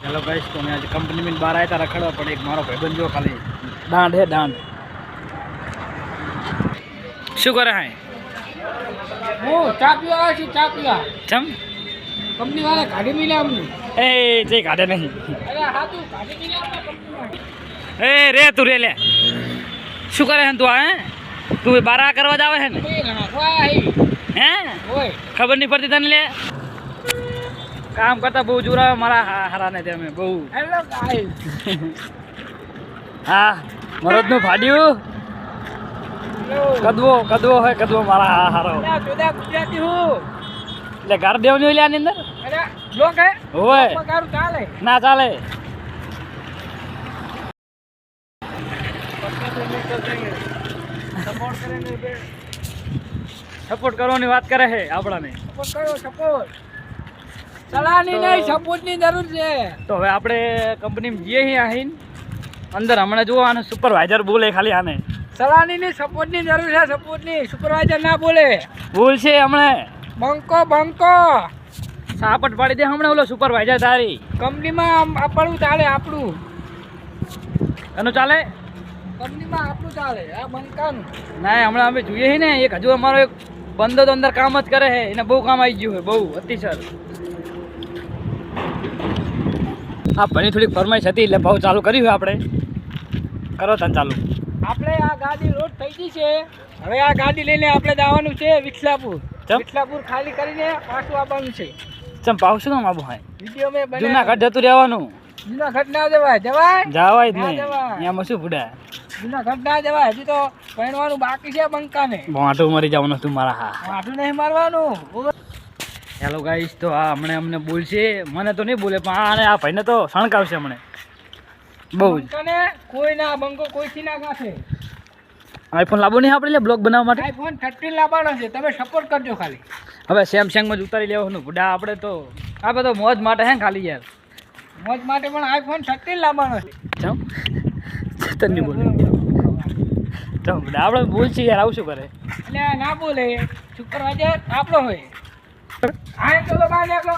Hello guys, तो मैं आज कंपनी में बाहर आया था रखड़वा पड़े एक मारो भाईबंध जो खाली दांड है दांड शू करे हैं वो चा पीवा छी चा पीवा चम कंपनी वाले गाड़ी मिले हमने ए जे काढे नहीं अरे हाँ तू गाड़ी मिले हमने कंपनी में ए रे तू रे ले शू करे हैं तू आए तू बारह करवा जावे है कोई ना कोई हैं ओए खबर नहीं पड़ती तने ले काम करता बहु जुरा मारा हराने थे हमें बहु हेलो गाइस हाँ मरद नु फाड्यू हेलो कदवो है कदवो मारा हारो मैं जोदा गुजराती हूँ ले घर देवनी ले आनी अंदर अरे लोग है ओए पगार चाले ना चाले सपोर्ट करेंगे सपोर्ट करવાની વાત કરે છે આપણાને सपोर्ट करो सपोर्ट ચલાની નહીં સપોર્ટ ની જરૂર છે તો હવે આપણે કંપનીમાં જઈએ અહીં આહીન અંદર હમણાં જુઓ આને સુપરવાઇઝર બોલે ખાલી આને ચલાની ની સપોર્ટ ની જરૂર છે સપોર્ટ ની સુપરવાઇઝર ના બોલે બોલ છે હમણે બંકો બંકો સાપટ પાડી દે હમણે ઓલો સુપરવાઇઝર તારી કંપનીમાં આપણું ચાલે આપણું એનું ચાલે કંપનીમાં આપણું ચાલે આ બંકાનું ના હમણાં અમે જોઈએ છીએ ને એક હજુ અમારો એક બંદો તો અંદર કામ જ કરે છે એને બહુ કામ આવી ગયું છે બહુ અતિશય હા ભણી થોડીક ફરમાઈશ હતી એટલે ભાવ ચાલુ કર્યું આપણે કરો તને ચાલુ આપણે આ ગાડી રોડ થઈ ગઈ છે હવે આ ગાડી લઈને આપણે જવાનું છે વિઠલાપુર ચમ? વિઠલાપુર ખાલી કરીને પાછું આવવાનું છે ચમ પાવ શું કામ આવું હોય વિડીયો મેં જૂનાગઢ જતું રહેવાનું જૂનાગઢ ના જવાય જવાય જવાય જ ના નહીં જવાય. અહીંયામાં શું ભૂડા જૂનાગઢ ના જવાય હજી તો પહેણવાનું બાકી છે બંકાને મોટું મરી જવાનું તું મારા હા માથું નહીં મારવાનું હેલો ગાઈસ, તો આ હમણે અમને બોલશે મને તો નહીં બોલે પણ આને આ ભાઈને તો સણકાવશે હમણે બહુ જ બંકાને કોઈ ના બંકો કોઈથી ના ગાશે આઈફોન લાવવો નહીં આપણે લે બ્લોગ બનાવવા માટે આઈફોન 13 લાવવાનો છે તમે સપોર્ટ કરજો ખાલી હવે સેમસંગમાં જ ઉતારી લેવાનું ભૂડા આપણે તો આ બધો મોજ માટે હે ખાલી યાર મોજ માટે પણ આઈફોન 13 લાવવાનો છે ચમ તને નહીં બોલે ચમ ભૂડા આપણે બોલશે યાર આવું શું કરે એટલે ના બોલે સુપરવાઇઝર આપણો હોય આ ચલો બહાર નીકળો